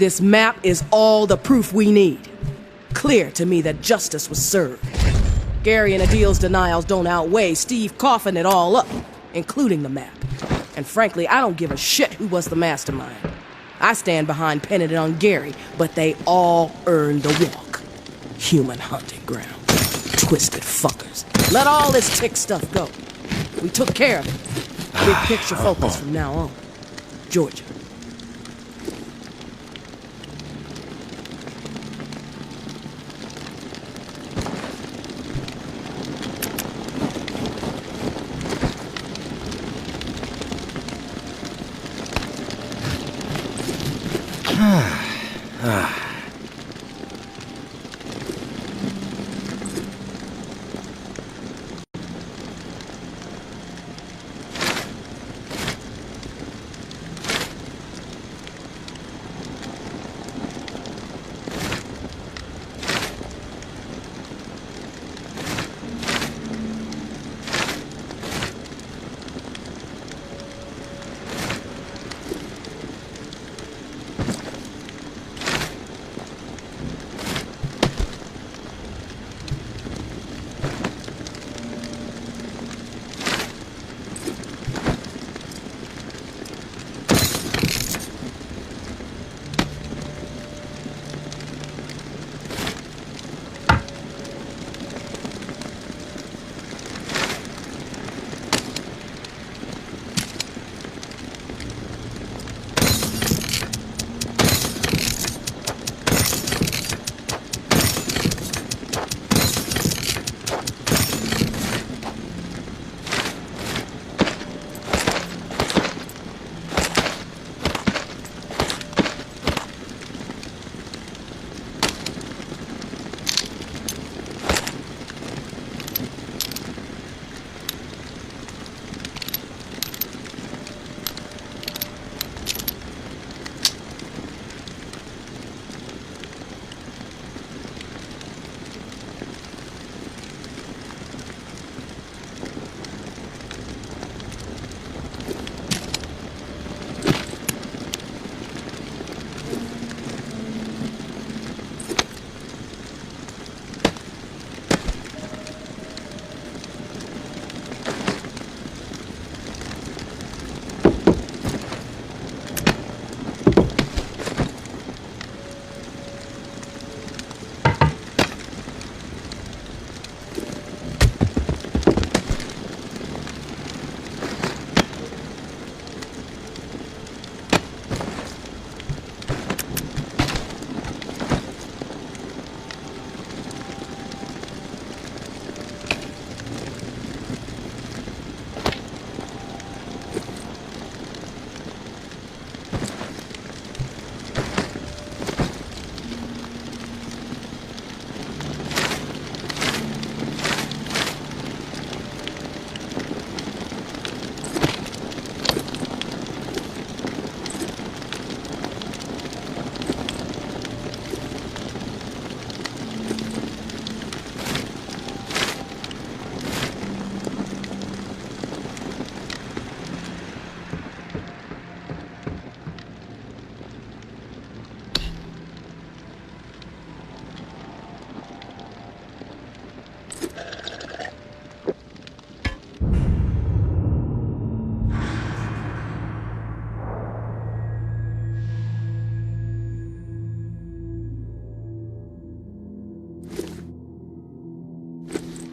This map is all the proof we need. Clear to me that justice was served. Gary and Adil's denials don't outweigh Steve coughing it all up, including the map. And frankly, I don't give a shit who was the mastermind. I stand behind pinning it on Gary, but they all earned the walk. Human hunting ground. Twisted fuckers. Let all this tick stuff go. We took care of it. Big picture focus from now on. Georgia.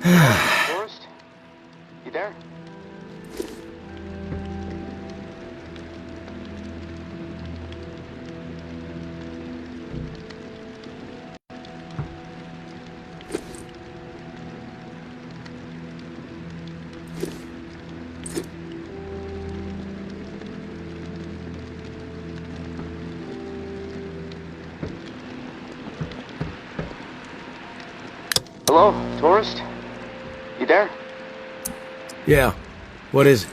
Forrest? You there? Hello, tourist? You there? Yeah. What is it?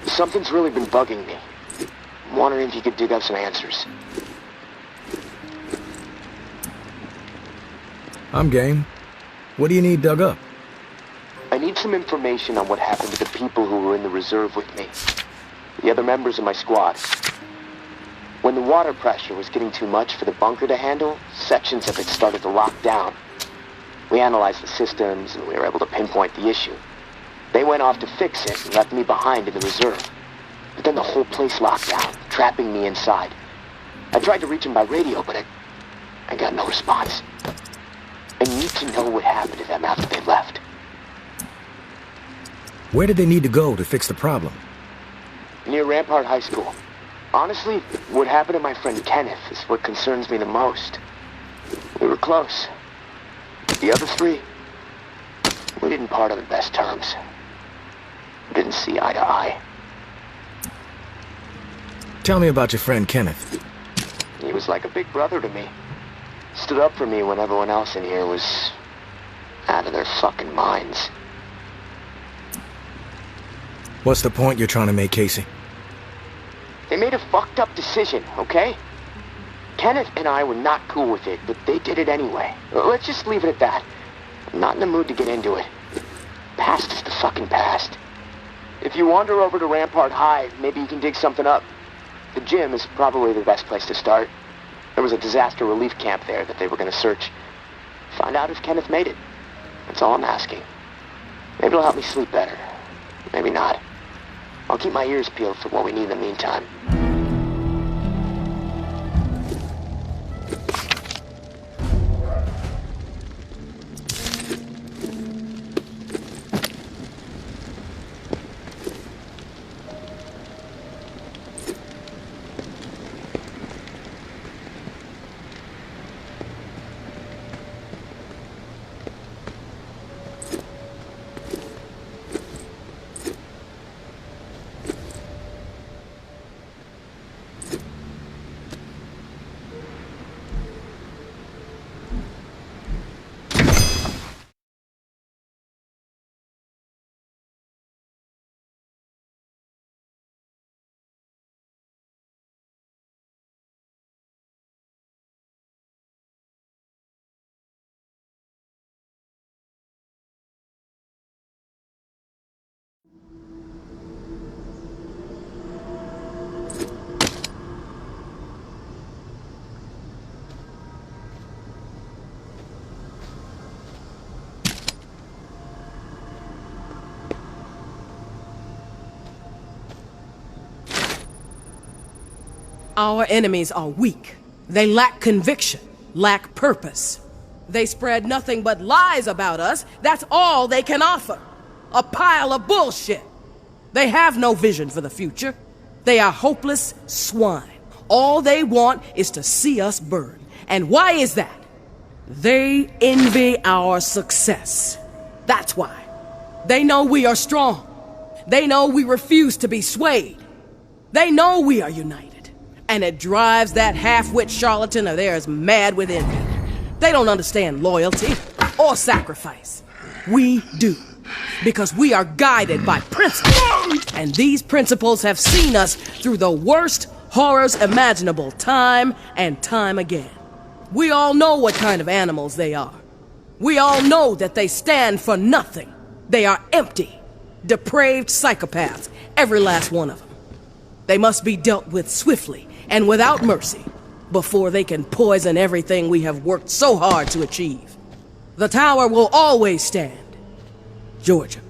Something's really been bugging me. I'm wondering if you could dig up some answers. I'm game. What do you need dug up? I need some information on what happened to the people who were in the reserve with me. The other members of my squad. When the water pressure was getting too much for the bunker to handle, sections of it started to lock down. We analyzed the systems, and we were able to pinpoint the issue. They went off to fix it and left me behind in the reserve. But then the whole place locked down, trapping me inside. I tried to reach them by radio, but I got no response. I need to know what happened to them after they left. Where did they need to go to fix the problem? Near Rampart High School. Honestly, what happened to my friend Kenneth is what concerns me the most. We were close. The other three, we didn't part on the best terms. We didn't see eye to eye. Tell me about your friend Kenneth. He was like a big brother to me. Stood up for me when everyone else in here was out of their fucking minds. What's the point you're trying to make, Casey? They made a fucked up decision, okay? Kenneth and I were not cool with it, but they did it anyway. Let's just leave it at that. I'm not in the mood to get into it. Past is the fucking past. If you wander over to Rampart High, maybe you can dig something up. The gym is probably the best place to start. There was a disaster relief camp there that they were going to search. Find out if Kenneth made it. That's all I'm asking. Maybe it'll help me sleep better. Maybe not. I'll keep my ears peeled for what we need in the meantime. Our enemies are weak. They lack conviction, lack purpose. They spread nothing but lies about us. That's all they can offer. A pile of bullshit. They have no vision for the future. They are hopeless swine. All they want is to see us burn. And why is that? They envy our success. That's why. They know we are strong. They know we refuse to be swayed. They know we are united. And it drives that half-wit charlatan of theirs mad with envy. They don't understand loyalty or sacrifice. We do. Because we are guided by principles. And these principles have seen us through the worst horrors imaginable time and time again. We all know what kind of animals they are. We all know that they stand for nothing. They are empty, depraved psychopaths, every last one of them. They must be dealt with swiftly and without mercy before they can poison everything we have worked so hard to achieve. The tower will always stand. Georgia.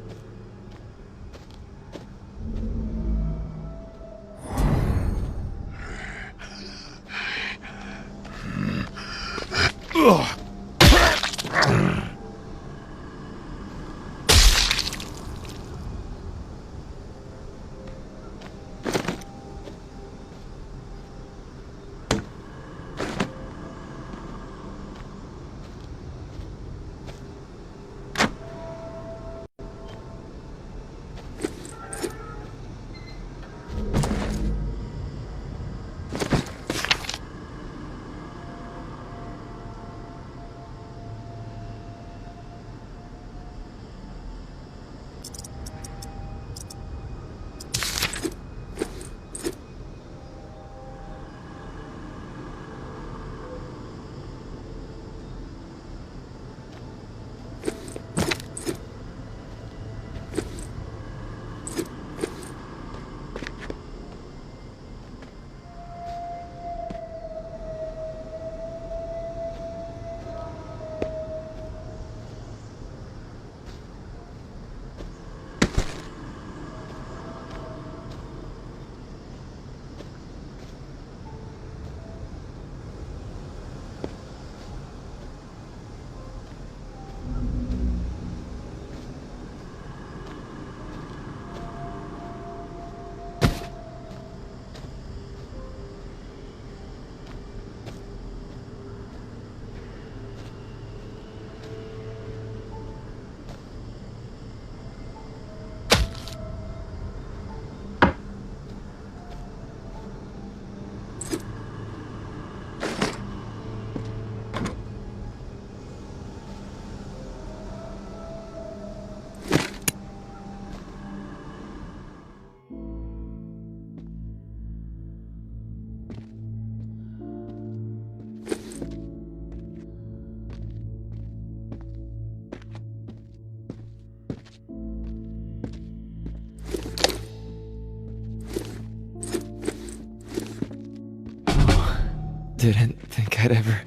Didn't think I'd ever...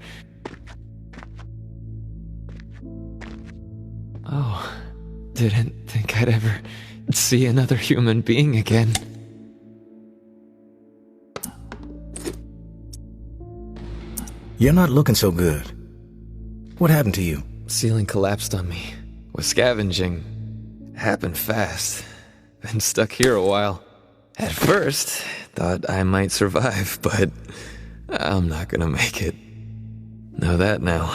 Oh, didn't think I'd ever see another human being again. You're not looking so good. What happened to you? Ceiling collapsed on me. Was scavenging. Happened fast. Been stuck here a while. At first, thought I might survive, but I'm not gonna make it. Know that now.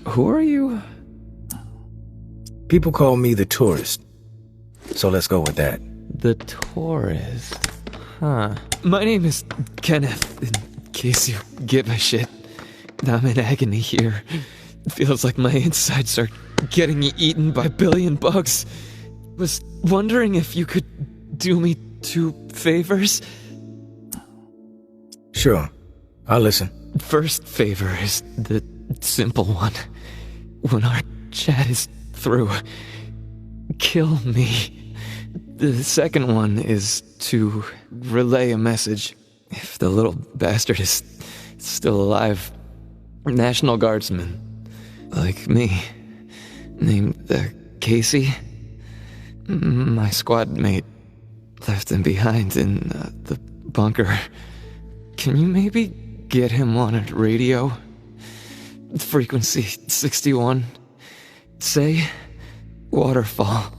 Who are you? People call me the tourist. So let's go with that. The tourist. Huh. My name is Kenneth, in case you give a shit. I'm in agony here. Feels like my insides are getting eaten by a billion bugs. Was wondering if you could do me 2 favors? Sure. I'll listen. First favor is the simple one. When our chat is through, kill me. The second one is to relay a message. If the little bastard is still alive, National Guardsman, like me, named Casey, my squad mate, left him behind in the bunker. Can you maybe get him on a radio? Frequency 61. Say, waterfall.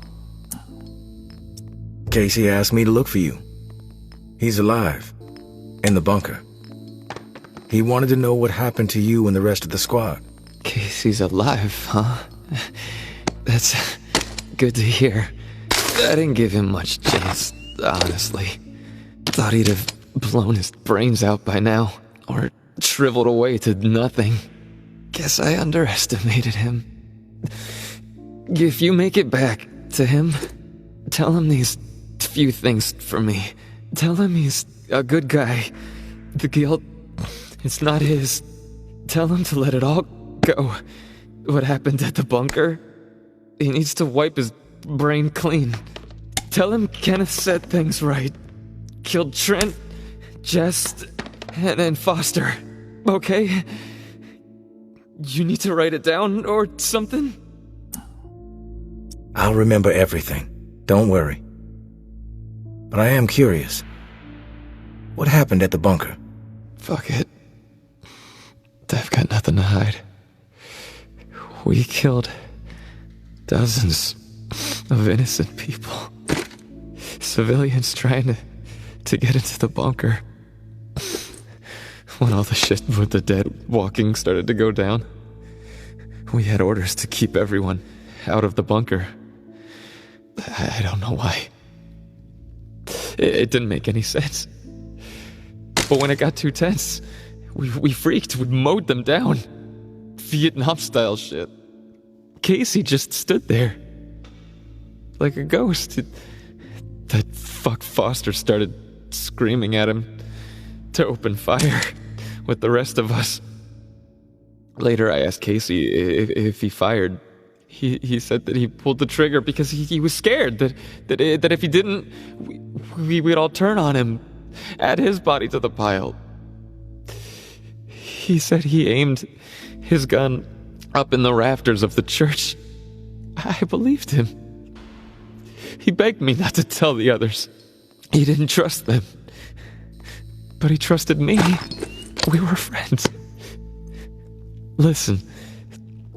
Casey asked me to look for you. He's alive. In the bunker. He wanted to know what happened to you and the rest of the squad. Casey's alive, huh? That's good to hear. I didn't give him much chance, honestly. Thought he'd have blown his brains out by now, or shriveled away to nothing. Guess I underestimated him. If you make it back to him, tell him these few things for me. Tell him he's a good guy. The guilt, it's not his. Tell him to let it all go. What happened at the bunker? He needs to wipe his brain clean. Tell him Kenneth set things right. Killed Trent, Jess, and Foster. Okay? You need to write it down or something? I'll remember everything. Don't worry. But I am curious. What happened at the bunker? Fuck it. I've got nothing to hide. We killed dozens of innocent people. Civilians trying to get into the bunker. When all the shit with the dead walking started to go down, we had orders to keep everyone out of the bunker. I don't know why. It didn't make any sense. But when it got too tense, we freaked. We mowed them down. Vietnam-style shit. Casey just stood there. Like a ghost. That fuck Foster started screaming at him to open fire with the rest of us. Later I asked Casey if he fired. He said that he pulled the trigger because he was scared that if he didn't, we'd all turn on him, add his body to the pile. He said he aimed his gun up in the rafters of the church. I believed him. He begged me not to tell the others. He didn't trust them. But he trusted me. We were friends. Listen,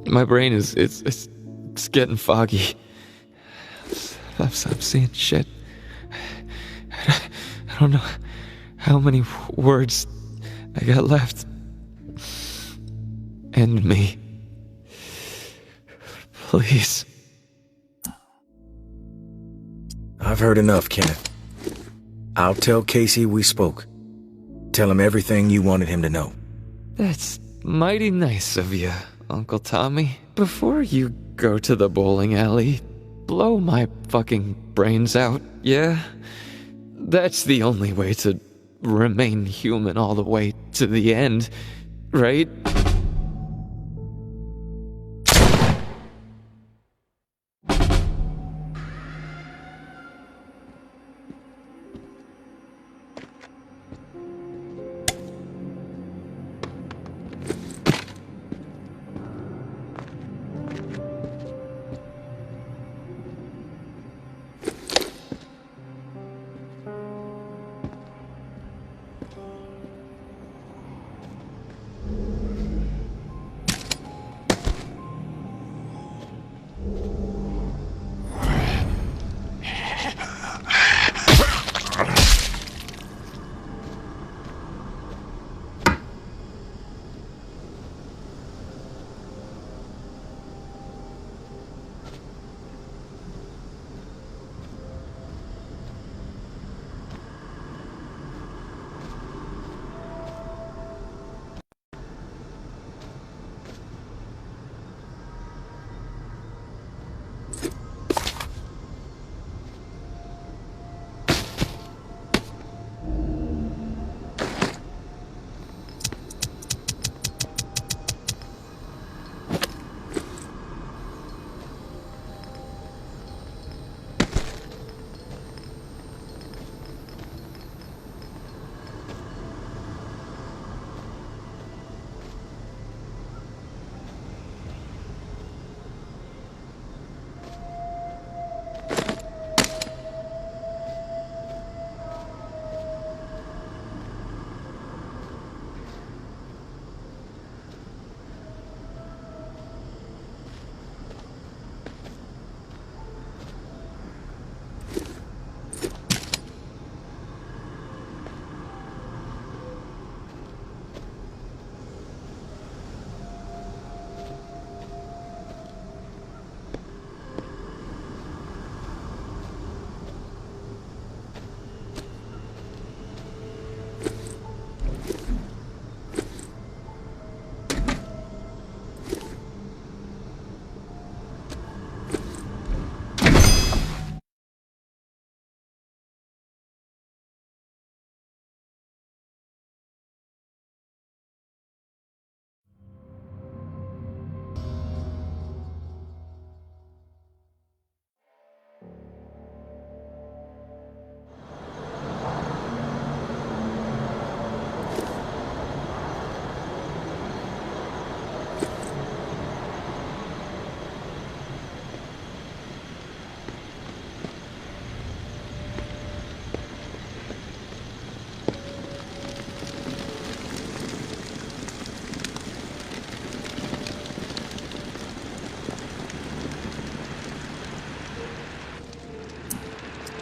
my brain is getting foggy. I'm seeing shit. I don't know how many words I got left. End me. Please. I've heard enough, Kenneth. I'll tell Casey we spoke. Tell him everything you wanted him to know. That's mighty nice of you, Uncle Tommy. Before you go to the bowling alley, blow my fucking brains out, yeah? That's the only way to remain human all the way to the end, right?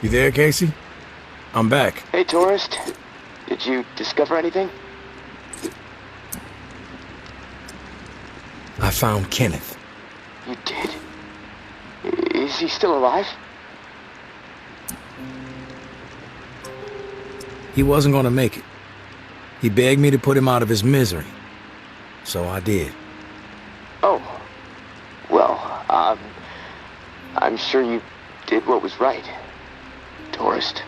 You there, Casey? I'm back. Hey, tourist. Did you discover anything? I found Kenneth. You did? Is he still alive? He wasn't gonna make it. He begged me to put him out of his misery. So I did. Oh. Well, I'm sure you did what was right. Tourist.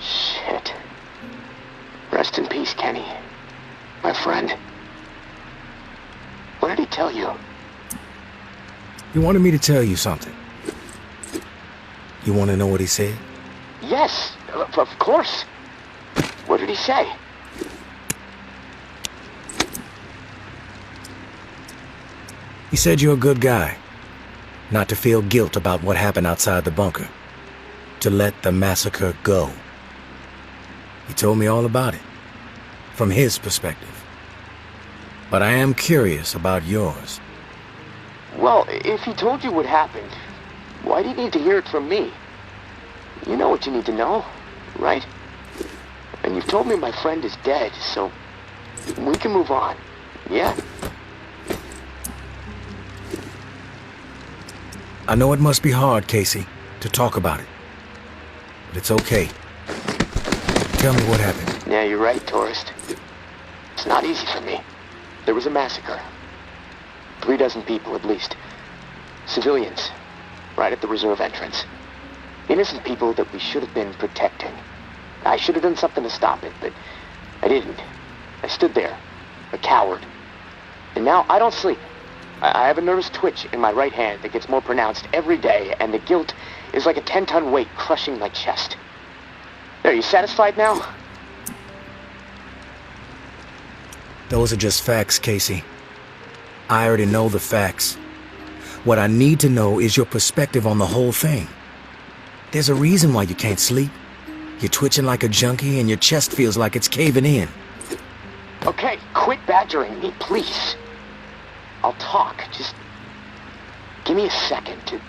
Shit. Rest in peace, Kenny. My friend. What did he tell you? He wanted me to tell you something. You want to know what he said? Yes, of course. What did he say? He said you're a good guy. Not to feel guilt about what happened outside the bunker. To let the massacre go. He told me all about it. From his perspective. But I am curious about yours. Well, if he told you what happened, why do you need to hear it from me? You know what you need to know, right? And you've told me my friend is dead, so we can move on, yeah? I know it must be hard, Casey, to talk about it. But it's okay. Tell me what happened. Yeah, you're right, tourist. It's not easy for me. There was a massacre. 36 people at least. Civilians. Right at the reserve entrance. Innocent people that we should have been protecting. I should have done something to stop it, but I didn't. I stood there, a coward. And now I don't sleep. I have a nervous twitch in my right hand that gets more pronounced every day, and the guilt is like a 10-ton weight crushing my chest. Are you satisfied now? Those are just facts, Casey. I already know the facts. What I need to know is your perspective on the whole thing. There's a reason why you can't sleep. You're twitching like a junkie and your chest feels like it's caving in. Okay, quit badgering me, please. I'll talk. Just give me a second to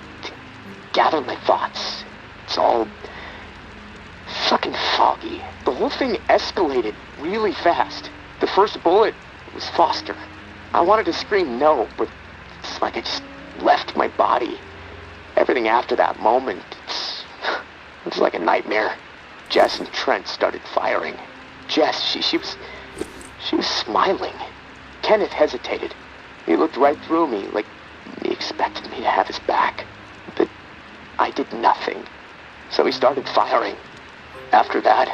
gather my thoughts. It's all fucking foggy. The whole thing escalated really fast. The first bullet was Foster. I wanted to scream no, but it's like I just left my body. Everything after that moment, it's like a nightmare. Jess and Trent started firing. Jess, she was smiling. Kenneth hesitated. He looked right through me, like he expected me to have his back. But I did nothing. So he started firing. After that,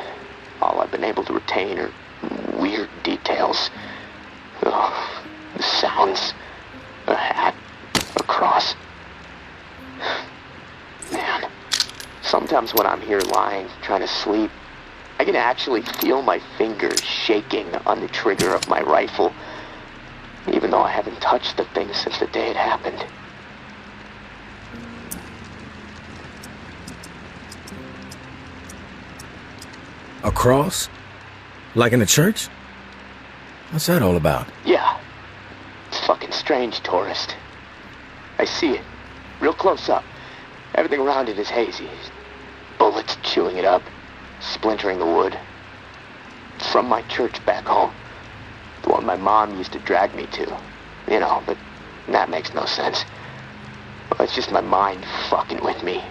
all I've been able to retain are weird details. Oh, the sounds. A hat. A cross. Man. Sometimes when I'm here lying, trying to sleep, I can actually feel my fingers shaking on the trigger of my rifle, even though I haven't touched the thing since the day it happened. A cross? Like in a church? What's that all about? Yeah. It's fucking strange, tourist. I see it. Real close up. Everything around it is hazy. Bullets chewing it up. Splintering the wood. It's from my church back home. The one my mom used to drag me to. You know, but that makes no sense. Well, it's just my mind fucking with me.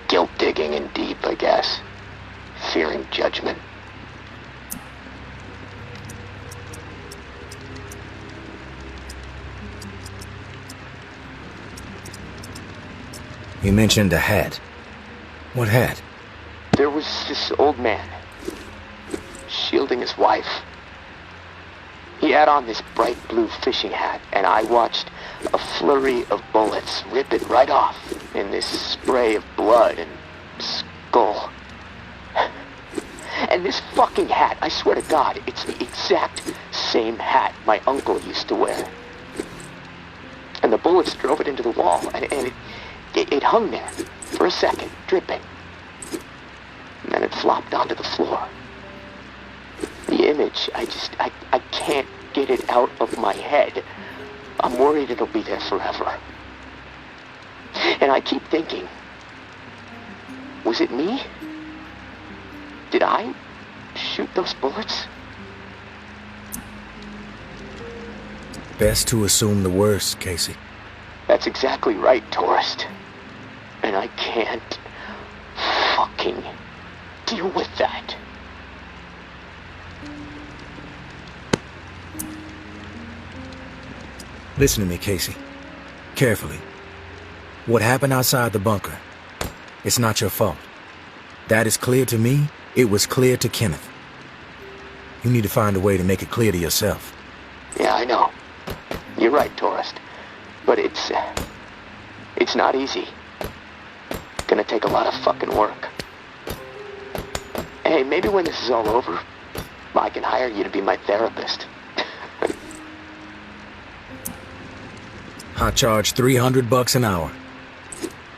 Guilt digging in deep, I guess. Fearing judgment. You mentioned a hat. What hat? There was this old man, shielding his wife. He had on this bright blue fishing hat, and I watched a flurry of bullets rip it right off in this spray of blood and skull. And this fucking hat, I swear to God, it's the exact same hat my uncle used to wear. And the bullets drove it into the wall, and it hung there for a second, dripping. And then it flopped onto the floor. The image, I can't get it out of my head. I'm worried it'll be there forever. And I keep thinking, Was it me? Did I shoot those bullets? Best to assume the worst, Casey. That's exactly right, tourist. And I can't fucking deal with that. Listen to me, Casey. Carefully. What happened outside the bunker? It's not your fault. That is clear to me. It was clear to Kenneth. You need to find a way to make it clear to yourself. Yeah, I know. You're right, tourist. But it's not easy. Gonna take a lot of fucking work. Hey, maybe when this is all over, I can hire you to be my therapist. I charge $300 an hour.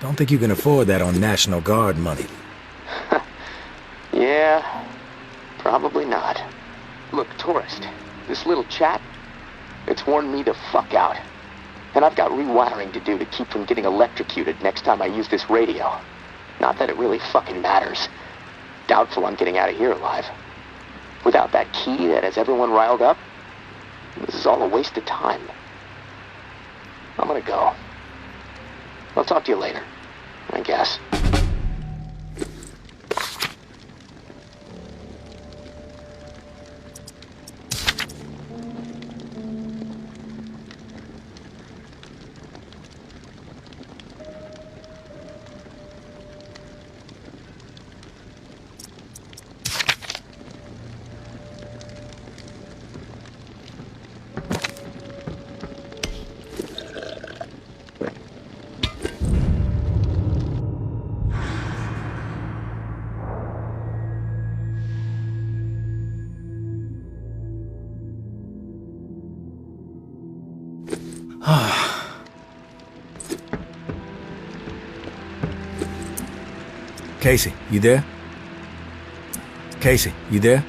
Don't think you can afford that on National Guard money. Yeah, probably not. Look, tourist, this little chat, it's worn me the fuck out. And I've got rewiring to do to keep from getting electrocuted next time I use this radio. Not that it really fucking matters. Doubtful I'm getting out of here alive. Without that key that has everyone riled up, this is all a waste of time. I'm gonna go. I'll talk to you later, I guess. Casey, you there? Casey, you there?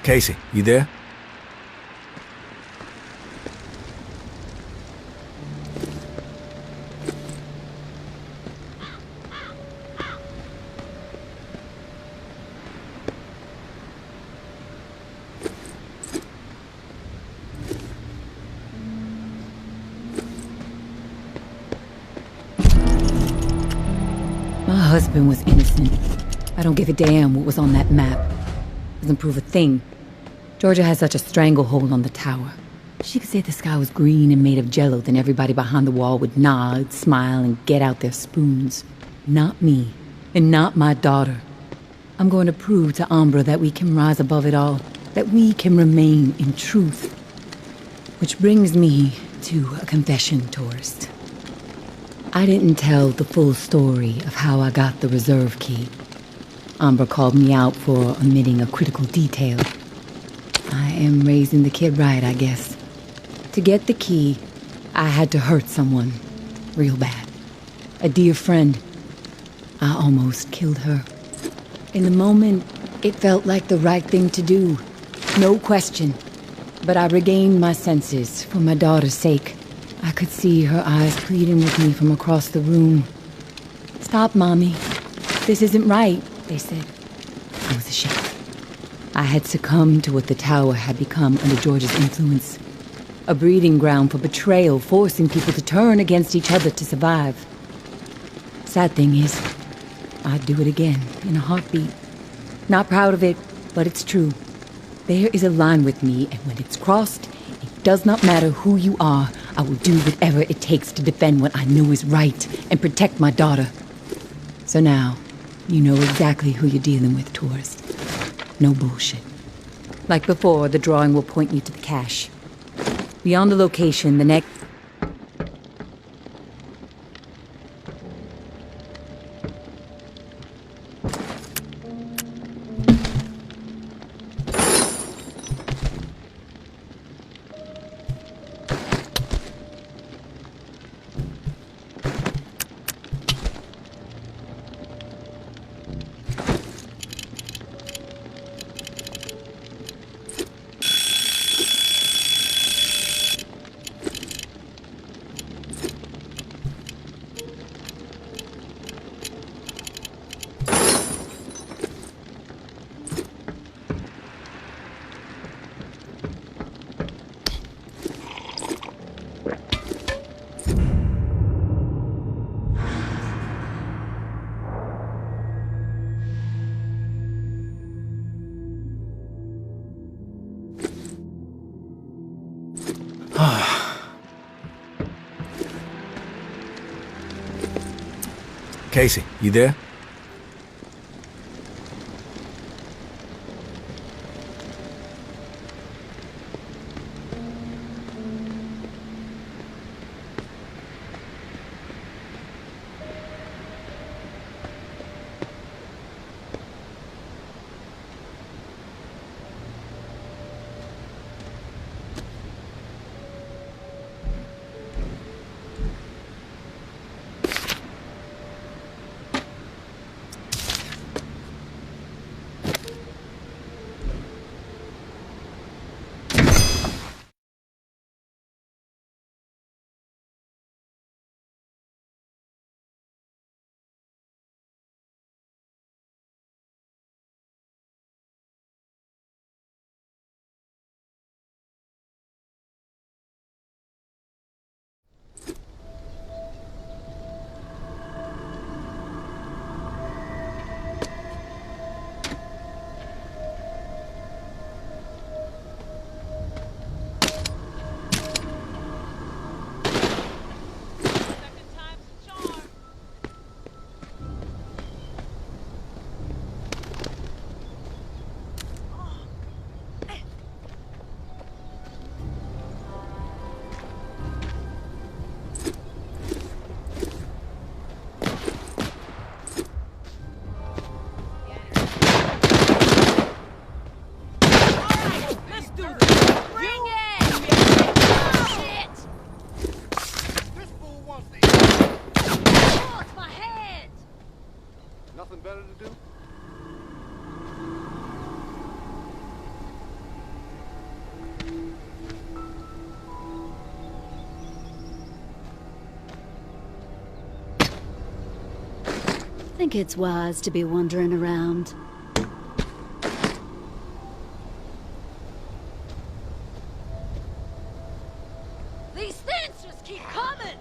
Casey, you there? My husband was innocent. I don't give a damn what was on that map. Doesn't prove a thing. Georgia has such a stranglehold on the tower. She could say the sky was green and made of jello, then everybody behind the wall would nod, smile, and get out their spoons. Not me, and not my daughter. I'm going to prove to Umbra that we can rise above it all, that we can remain in truth. Which brings me to a confession, tourist. I didn't tell the full story of how I got the reserve key. Umbra called me out for omitting a critical detail. I am raising the kid right, I guess. To get the key, I had to hurt someone. Real bad. A dear friend. I almost killed her. In the moment, it felt like the right thing to do. No question. But I regained my senses for my daughter's sake. I could see her eyes pleading with me from across the room. "Stop, Mommy. This isn't right," they said. I was ashamed. I had succumbed to what the tower had become under George's influence. A breeding ground for betrayal, forcing people to turn against each other to survive. Sad thing is, I'd do it again, in a heartbeat. Not proud of it, but it's true. There is a line with me, and when it's crossed, it does not matter who you are, I will do whatever it takes to defend what I know is right and protect my daughter. So now, you know exactly who you're dealing with, tourist. No bullshit. Like before, the drawing will point you to the cache. Beyond the location, the next... Casey, you there? think it's wise to be wandering around. These things just keep coming!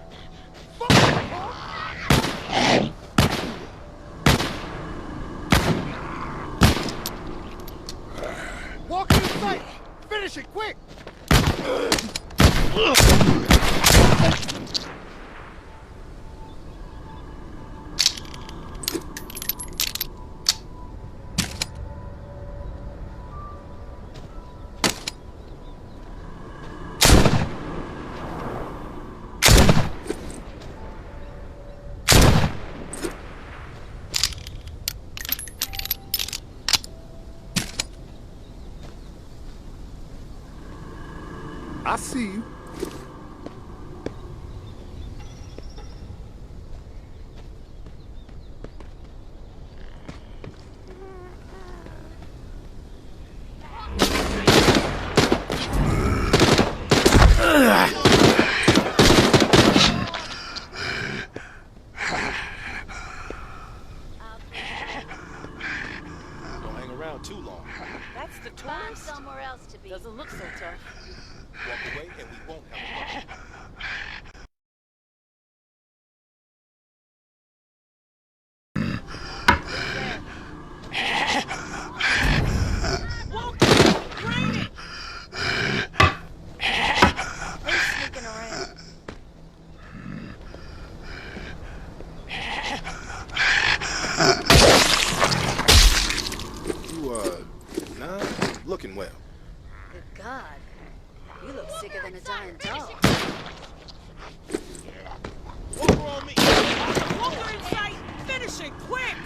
Walk in sight! Finish it, quick! I see you. Don't hang around too long. That's the Find tourist? somewhere else to be. Doesn't look so tough. Walk away and we won't have a problem. Not looking well. Good God. You look sicker than a dying dog. Walker on me! Walker in sight! Finish it, quick!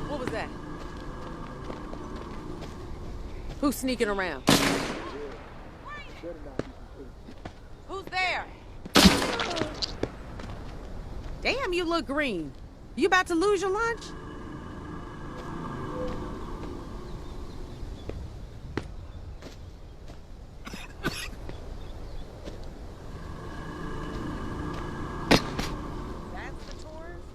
What was that? Who's sneaking around? Who's there? Damn, you look green. You about to lose your lunch? That's the tourist?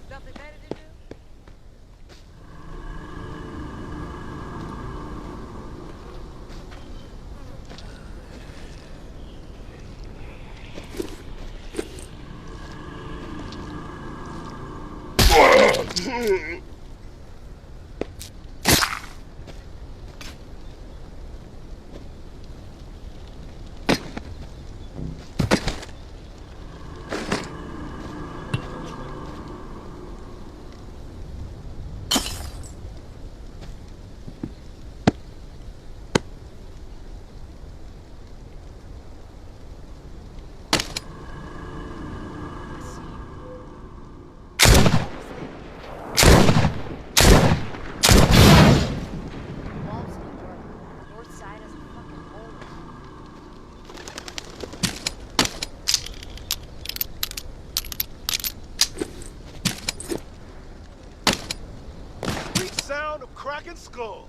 Nothing better to do? Walls don't work. North side has a fucking hole. Sweet sound of cracking skull.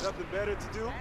Nothing better to do?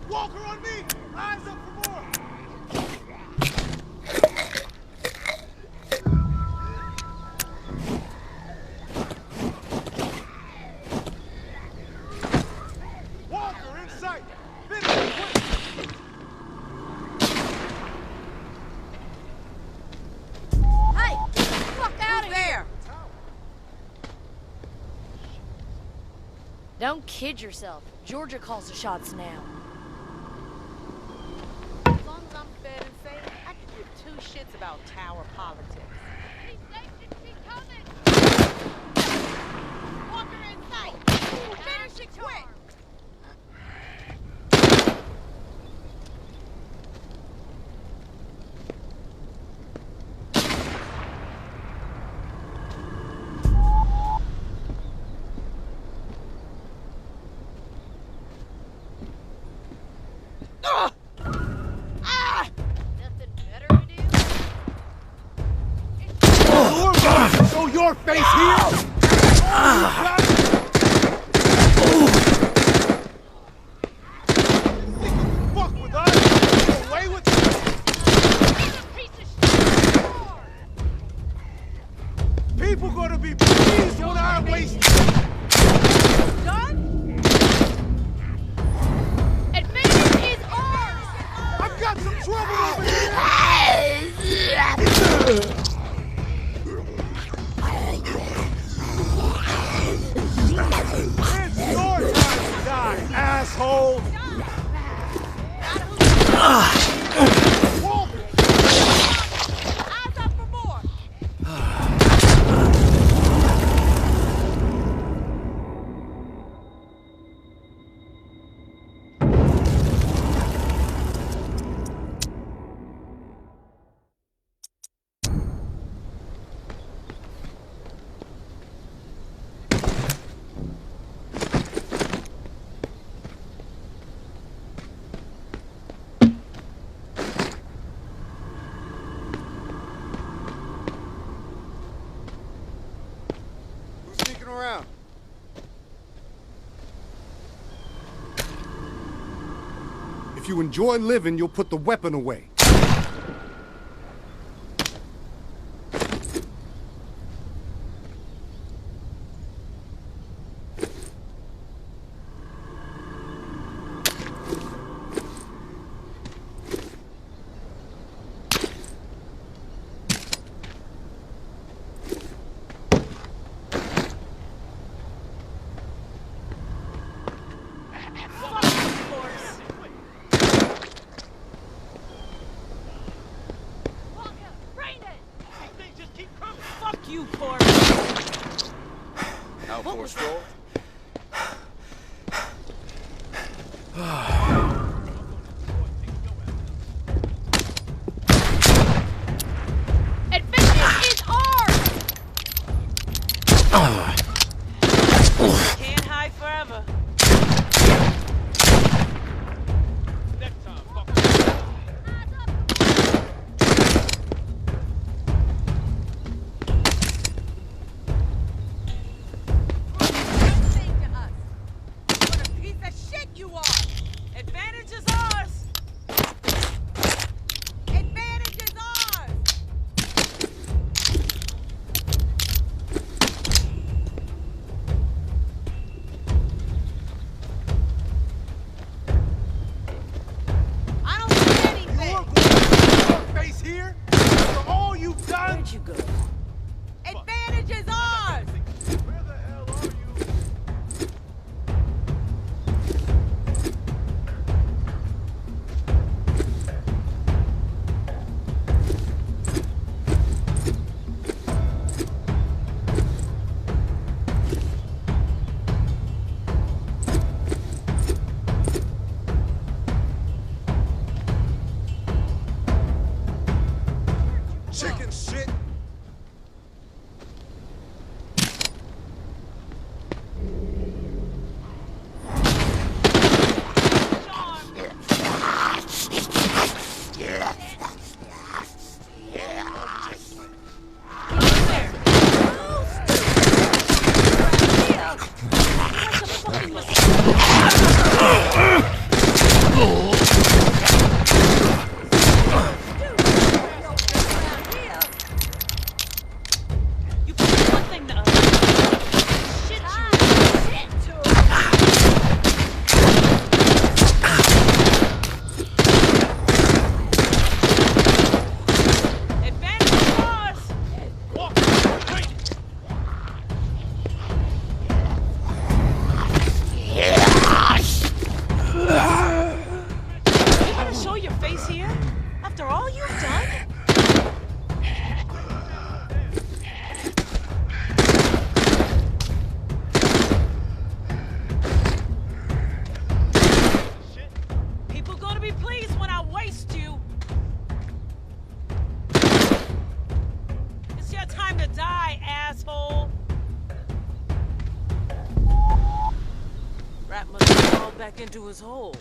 Walker on me! Eyes up for more! Walker in sight! Finish it quick! Hey! Get the fuck out of here! Don't kid yourself. Georgia calls the shots now. As long as I'm fed and safe, I can give two shits about tower politics. Hey, station, she's coming! Walker in sight! Finish it quick! Nothing better to do? Show your face here! Fuck with us! Get away with it! Piece of shit! People gonna be pleased when I waste Done? Advantage is ours! I got some trouble over here! It's your time to die, asshole! Walker! Eyes up for more! Who's sneaking around? If you enjoy living, you'll put the weapon away. for a stroll? Adventure is ours! Can't hide forever. Next time, fucker. Nothing to us. What a piece of shit you are! Advantage is ours! Advantage is ours! I don't see anything! You're going to put your face here? For all you've done? Where'd you go? Advantage is ours! Where the hell are you? Chicken shit! You put one thing to us. Shit, Advantage is ours! Walker, wait! You gonna show your face here? After all you've done? People gonna be pleased when I waste you. It's your time to die, asshole. Rat must have crawled back into his hole.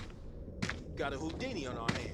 Got a Houdini on our hands.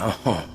Oh.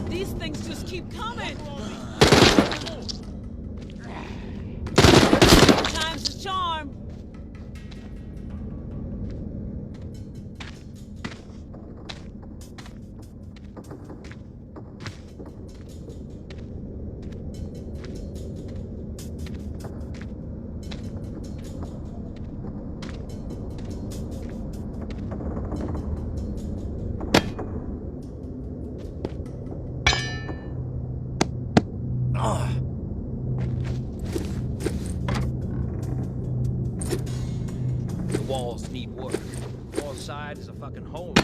These things just keep coming. Time's a charm. The walls need work. One side is a fucking hole.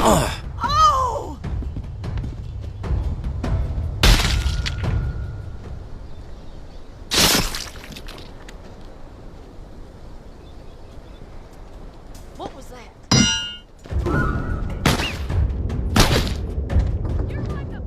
Oh! Oh! What was that? You're like a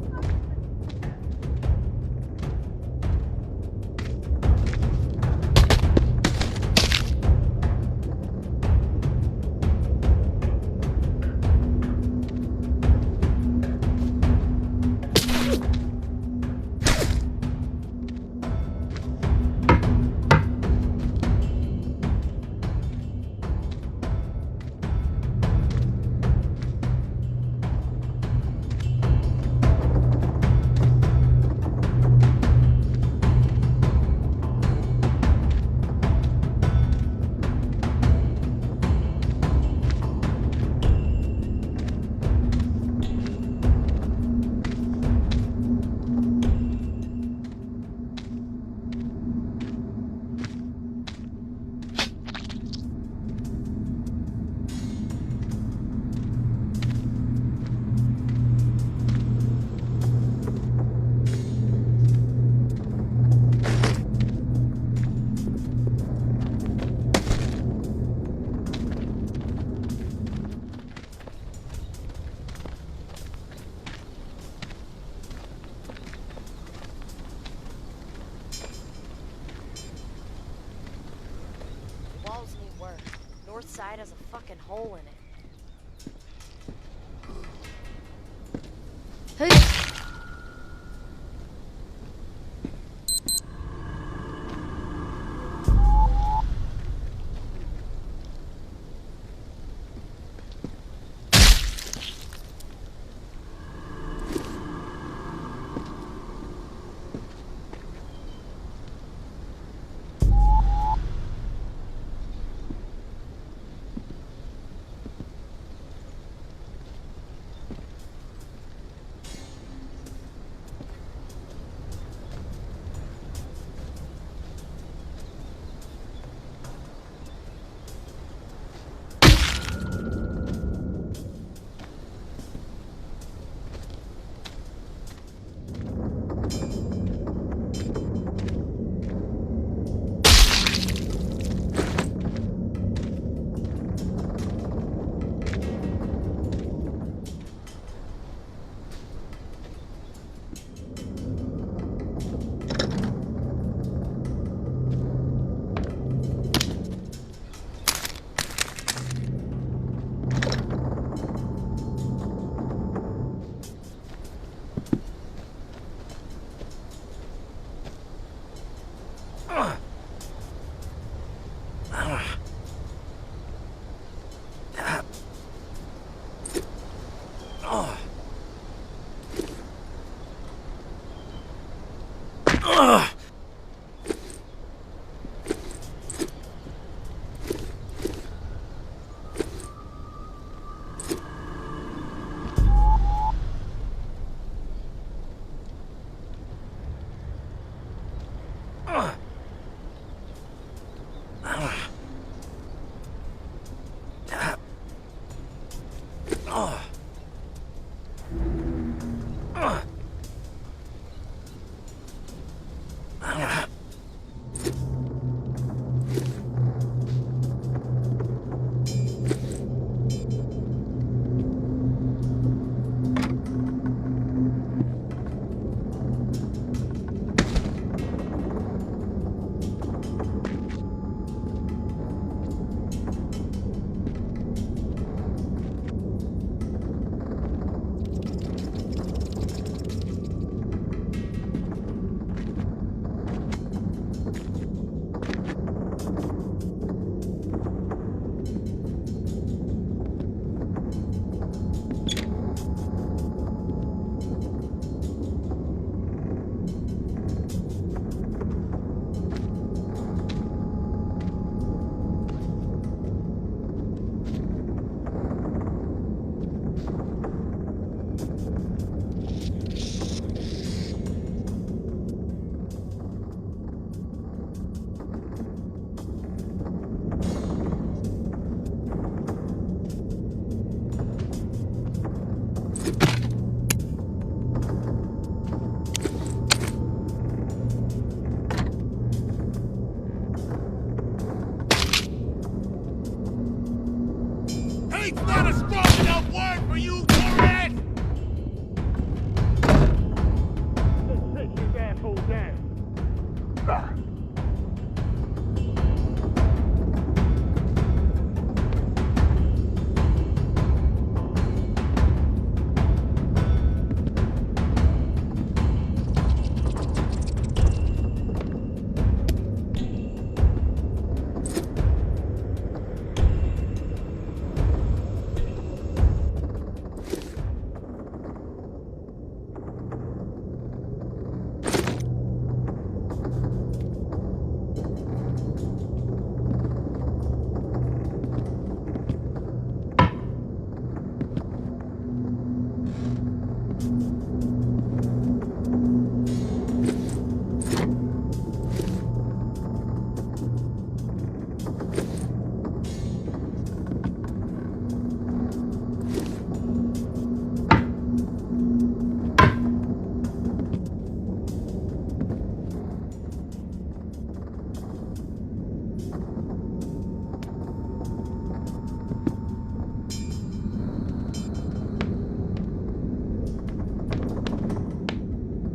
side has a fucking hole in it. Hey!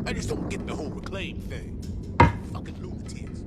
I just don't get the whole reclaim thing. Fucking lunatics.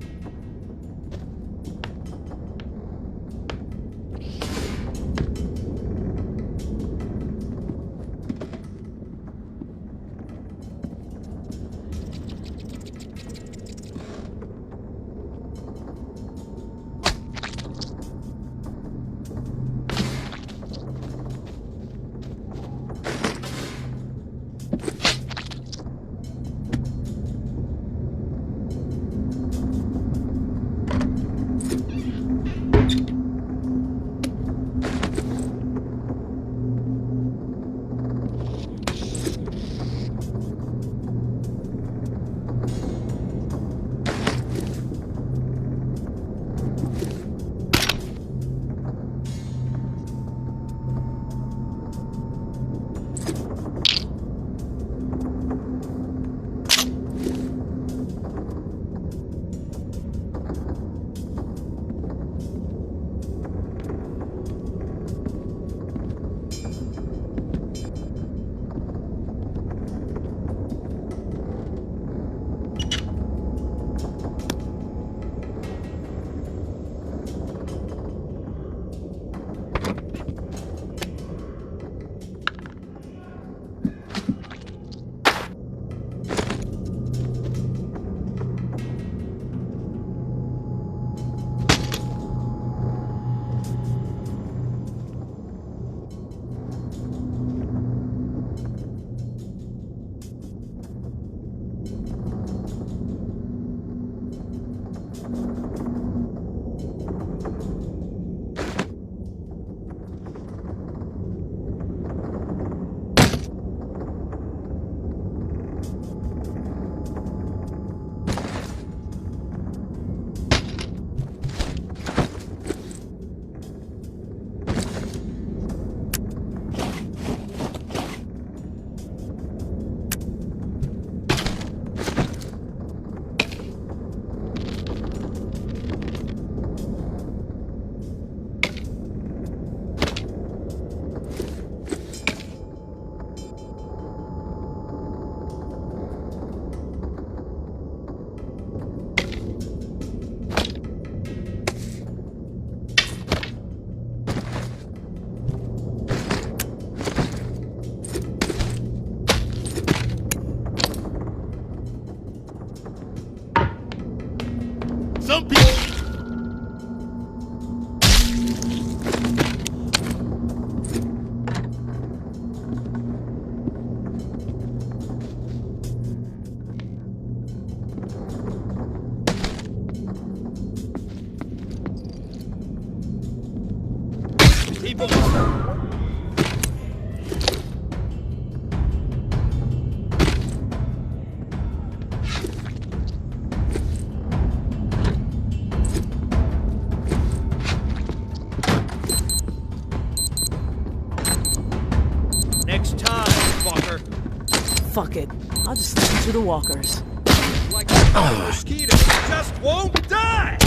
Fuck it. I'll just listen to the walkers. Like a mosquito, just won't die!